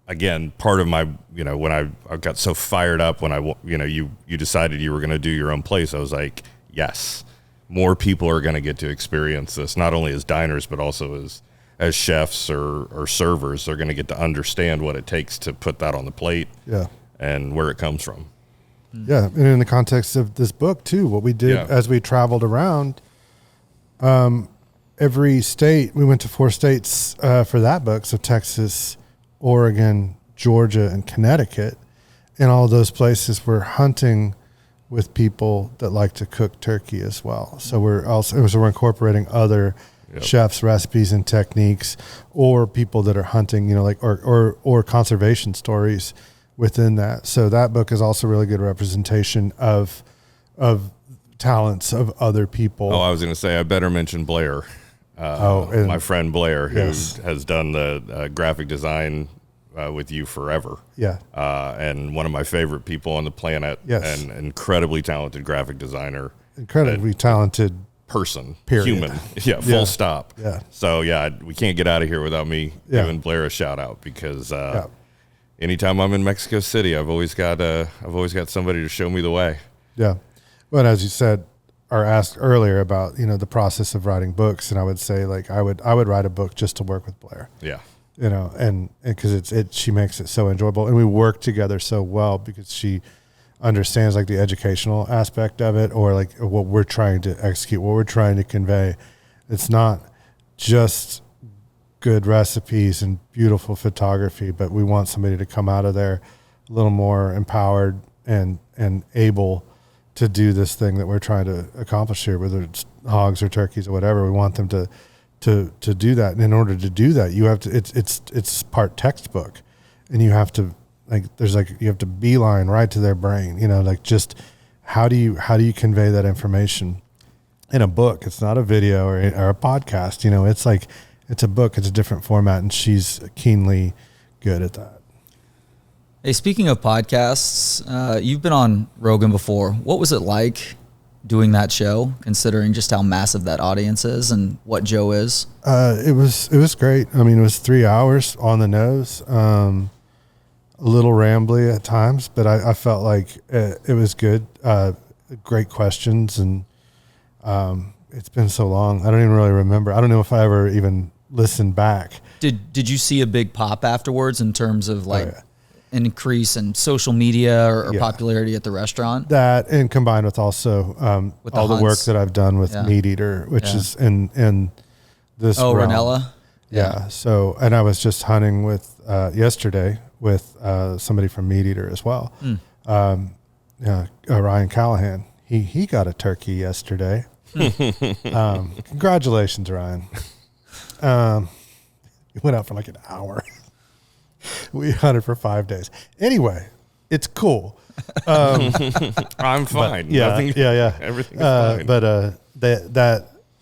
again, part of my, when I got so fired up when you decided you were going to do your own place, I was like, yes, more people are going to get to experience this, not only as diners, but also as chefs or servers. They're going to get to understand what it takes to put that on the plate and where it comes from. Yeah. And in the context of this book too, what we did as we traveled around, every state, we went to 4 states for that book. So Texas, Oregon, Georgia, and Connecticut, and all those places we're hunting with people that like to cook turkey as well. So we're incorporating other chefs' recipes and techniques, or people that are hunting, or conservation stories within that. So that book is also really good representation of talents of other people. Oh, I was going to say, I better mention Blair. My friend Blair, who has done the graphic design with you forever. Yeah. And one of my favorite people on the planet. Yes. And incredibly talented graphic designer. Incredibly talented person. Period. Human. Yeah. Full stop. Yeah. So yeah, we can't get out of here without me giving Blair a shout out, because anytime I'm in Mexico City, I've always got somebody to show me the way. Yeah. Well, as you said, or asked earlier about, the process of writing books, and I would say, like, I would write a book just to work with Blair. Yeah. And because she makes it so enjoyable, and we work together so well because she understands, like, the educational aspect of it, or like what we're trying to execute, what we're trying to convey. It's not just good recipes and beautiful photography, but we want somebody to come out of there a little more empowered and able to do this thing that we're trying to accomplish here, whether it's hogs or turkeys or whatever. We want them to do that. And in order to do that, you have to, it's part textbook, and you have to, you have to beeline right to their brain, like, just how do you convey that information in a book? It's not a video or a podcast, it's like, it's a book, it's a different format, and she's keenly good at that. Hey, speaking of podcasts, you've been on Rogan before. What was it like doing that show, considering just how massive that audience is and what Joe is? It was great. I mean, it was 3 hours on the nose, a little rambly at times, but I felt like it was good. Great questions, and it's been so long. I don't even really remember. I don't know if I ever even listened back. Did you see a big pop afterwards in terms of an increase in social media or popularity at the restaurant? That, and combined with also with all the work that I've done with Meat Eater, which is in this realm. Ranella? Yeah. So, and I was just hunting with yesterday with somebody from Meat Eater as well. Ryan Callahan. He got a turkey yesterday. Congratulations, Ryan. It went out for like an hour. We hunted for 5 days. Anyway, it's cool. I'm fine. Everything's fine. But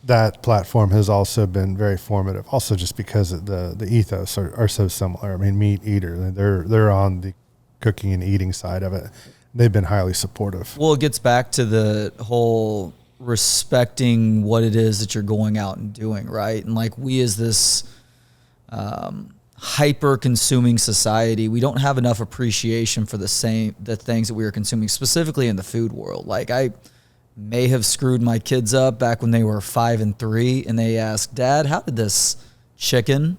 that platform has also been very formative. Also, just because the ethos are so similar. I mean, Meat Eater, they're on the cooking and eating side of it. They've been highly supportive. Well, it gets back to the whole respecting what it is that you're going out and doing, right? And like, we as this hyper consuming society, we don't have enough appreciation for the things that we are consuming, specifically in the food world. Like, I may have screwed my kids up back when they were 5 and 3, and they asked, Dad, how did this chicken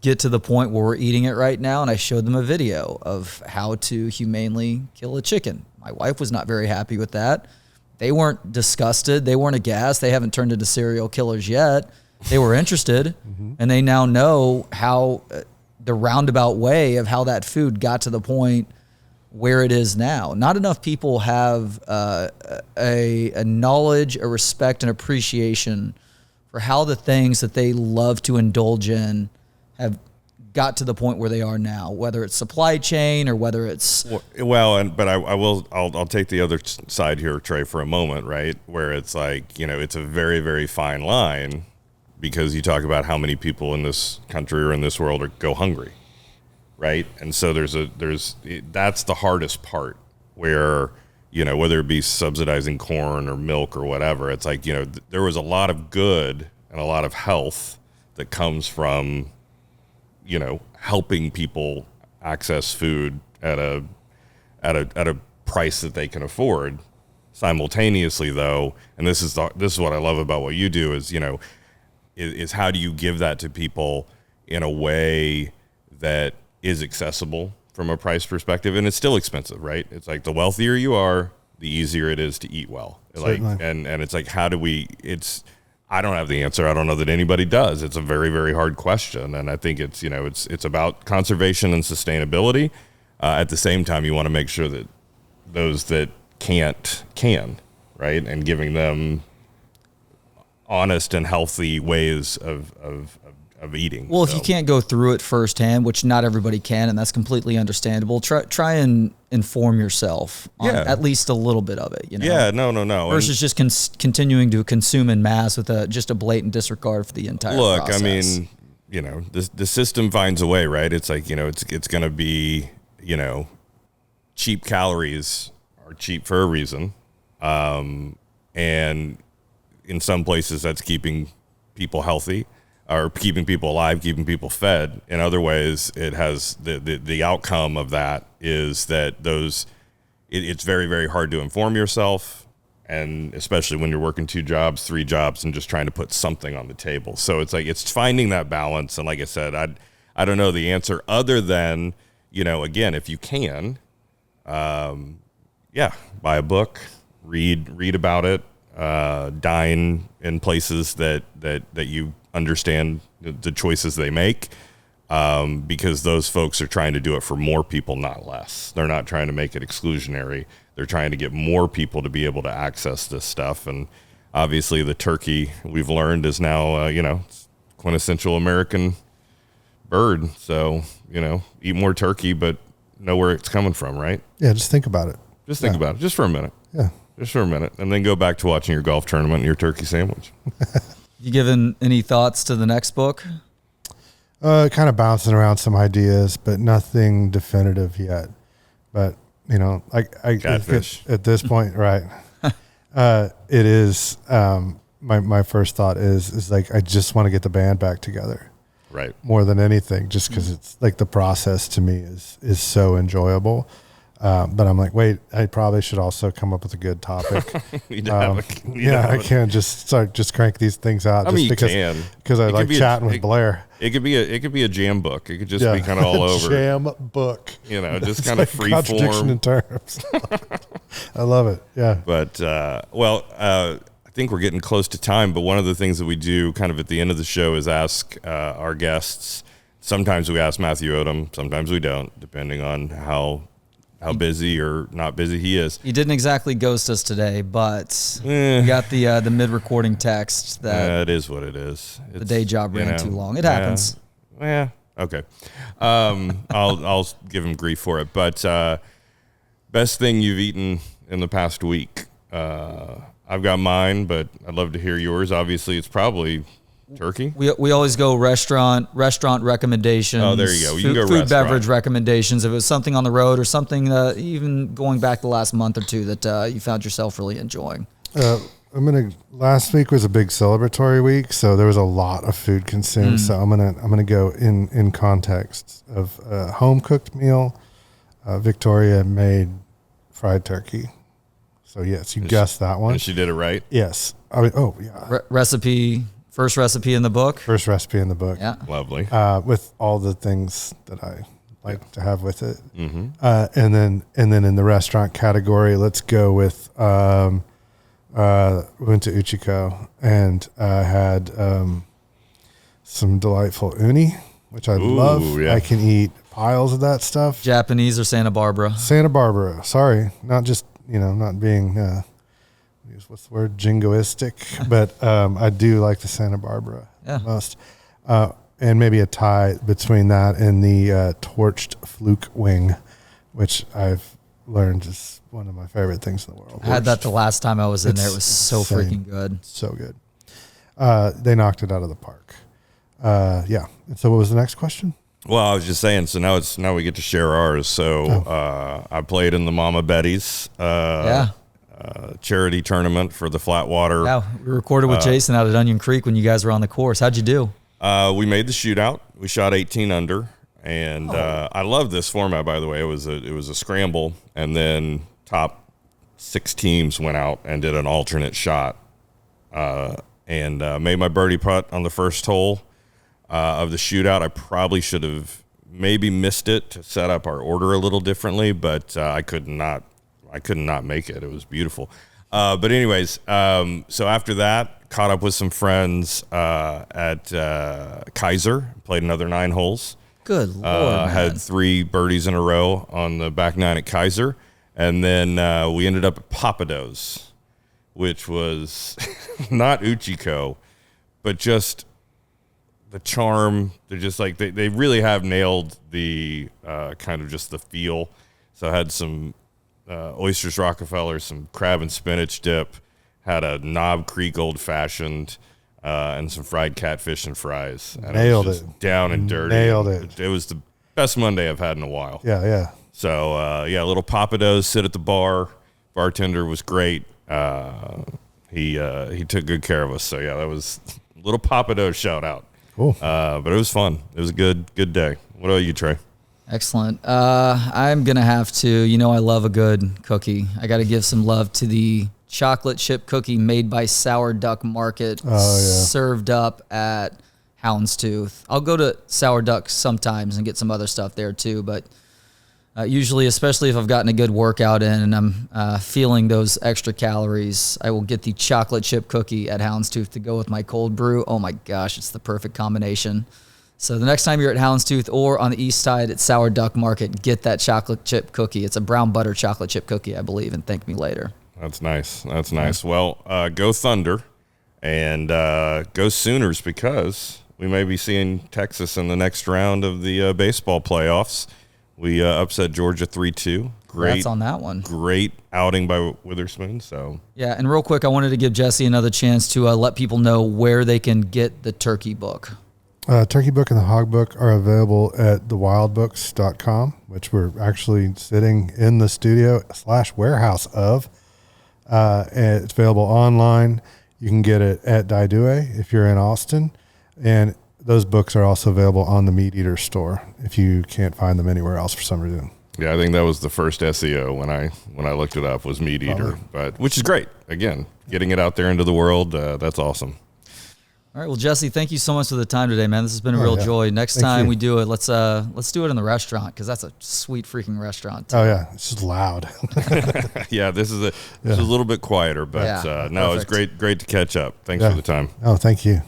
get to the point where we're eating it right now? And I showed them a video of how to humanely kill a chicken. My wife was not very happy with that. They weren't disgusted. They weren't aghast. They haven't turned into serial killers yet. They were interested, and they now know how the roundabout way of how that food got to the point where it is now. Not enough people have a knowledge, a respect, and appreciation for how the things that they love to indulge in have got to the point where they are now, whether it's supply chain or whether it's but I'll take the other side here, Trey, for a moment, right? Where it's like, it's a very, very fine line, because you talk about how many people in this country or in this world go hungry, right? And so that's the hardest part, where, whether it be subsidizing corn or milk or whatever, it's like, there was a lot of good and a lot of health that comes from, helping people access food at a price that they can afford. Simultaneously, though, and this is what I love about what you do is how do you give that to people in a way that is accessible from a price perspective, and it's still expensive, right? It's like, the wealthier you are, the easier it is to eat well. Like, and it's like, how do we? I don't have the answer. I don't know that anybody does. It's a very, very hard question, and I think it's it's about conservation and sustainability. At the same time, you want to make sure that those that can't can, right, and giving them honest and healthy ways of eating. Well, if you can't go through it firsthand, which not everybody can, and that's completely understandable, try and inform yourself on at least a little bit of it. Yeah, no. Versus just continuing to consume en masse with just a blatant disregard for the entire process. I mean, the system finds a way, right? It's like, it's going to be, cheap calories are cheap for a reason. And in some places that's keeping people healthy or keeping people alive, keeping people fed. In other ways, it has the outcome of that is that it's very, very hard to inform yourself. And especially when you're working 2 jobs, 3 jobs, and just trying to put something on the table. So it's like, it's finding that balance. And like I said, I don't know the answer other than, again, if you can, buy a book, read about it, dine in places that you understand the choices they make. Because those folks are trying to do it for more people, not less. They're not trying to make it exclusionary. They're trying to get more people to be able to access this stuff. And obviously the turkey, we've learned, is now, quintessential American bird. So, eat more turkey, but know where it's coming from, right? Yeah, just think about it. Just think about it, just for a minute. Yeah. Just for a minute. And then go back to watching your golf tournament and your turkey sandwich. You given any thoughts to the next book? Kind of bouncing around some ideas, but nothing definitive yet. But, Catfish. At this point, right. It is, my first thought is like, I just want to get the band back together. Right. More than anything, just because it's like the process to me is so enjoyable. But I'm like, wait, I probably should also come up with a good topic. I can't just crank these things out. You because I like chatting with Blair. It could be a jam book. It could just be kind of all over. Jam book. Just kind of free contradiction form. in terms. I love it. Yeah. But I think we're getting close to time. But one of the things that we do kind of at the end of the show is ask our guests. Sometimes we ask Matthew Odam. Sometimes we don't, depending on how busy or not busy he is. He didn't exactly ghost us today, but we got the mid-recording text that it is what it is. The day job ran too long. It happens. Yeah. Okay. I'll give him grief for it. But best thing you've eaten in the past week? I've got mine, but I'd love to hear yours. Obviously, it's probably turkey. We always go restaurant recommendations. Oh, there you go. You can go food restaurant. beverage recommendations. If it was something on the road or something even going back the last month or two that you found yourself really enjoying. Last week was a big celebratory week, so there was a lot of food consumed. So I'm gonna go in context of a home cooked meal. Victoria made fried turkey. So yes, you guessed that one. And she did it right. Yes. Recipe. First recipe in the book. First recipe in the book. Yeah. Lovely. With all the things that I like to have with it. Mm-hmm. And then in the restaurant category, let's go with we went to Uchiko and had some delightful uni, which I love. Yeah. I can eat piles of that stuff. Japanese or Santa Barbara? Santa Barbara. Sorry, not just not being what's the word, jingoistic, but I do like the Santa Barbara most. And maybe a tie between that and the torched fluke wing, which I've learned is one of my favorite things in the world. I had that the last time I was in there. It was so insane. freaking good. So good. They knocked it out of the park. Yeah. And so what was the next question? Well, I was just saying, so now we get to share ours. So I played in the Mama Betty's charity tournament for the Flatwater. Yeah, we recorded with Jason out at Onion Creek when you guys were on the course. How'd you do? We made the shootout. We shot 18 under, and I love this format. By the way, it was a scramble, and then top 6 teams went out and did an alternate shot, and made my birdie putt on the first hole of the shootout. I probably should have maybe missed it to set up our order a little differently, but I could not make it. It was beautiful. But anyways, so after that, caught up with some friends at Kaiser, played another 9 holes. Good Lord, man. Had 3 birdies in a row on the back 9 at Kaiser. And then we ended up at Papados, which was not Uchiko, but just the charm. They're just like, they really have nailed the kind of just the feel. So I had some Oysters Rockefeller, some crab and spinach dip, had a Knob Creek old fashioned, and some fried catfish and fries. And Nailed was just it. Down and dirty. Nailed it. It was the best Monday I've had in a while. Yeah. So, yeah, a little Papados, sit at the bar. Bartender was great. He took good care of us. So, yeah, that was a little Papados shout out. Cool. But it was fun. It was a good day. What about you, Trey? Excellent. I'm going to have to, I love a good cookie. I got to give some love to the chocolate chip cookie made by Sour Duck Market, served up at Houndstooth. I'll go to Sour Duck sometimes and get some other stuff there too, but usually, especially if I've gotten a good workout in and I'm feeling those extra calories, I will get the chocolate chip cookie at Houndstooth to go with my cold brew. Oh my gosh, it's the perfect combination. So the next time you're at Houndstooth or on the east side at Sour Duck Market, get that chocolate chip cookie. It's a brown butter chocolate chip cookie, I believe, and thank me later. That's nice. That's nice. Well, go Thunder and go Sooners, because we may be seeing Texas in the next round of the baseball playoffs. We upset Georgia 3-2. Great. That's on that one. Great outing by Witherspoon. So yeah, and real quick, I wanted to give Jesse another chance to let people know where they can get the turkey book. Turkey Book and the Hog Book are available at thewildbooks.com, which we're actually sitting in the studio / warehouse of. And it's available online. You can get it at Dai Due if you're in Austin. And those books are also available on the Meat Eater store if you can't find them anywhere else for some reason. yeah, I think that was the first SEO when I looked it up, was Meat Eater, but which is great. Again, getting it out there into the world, that's awesome. All right, well, Jesse, thank you so much for the time today, man. This has been a real joy. Next time we do it, let's do it in the restaurant, because that's a sweet freaking restaurant too. Oh yeah, it's just loud. Yeah, this is a little bit quieter, but no, it was great to catch up. Thanks for the time. Oh, thank you.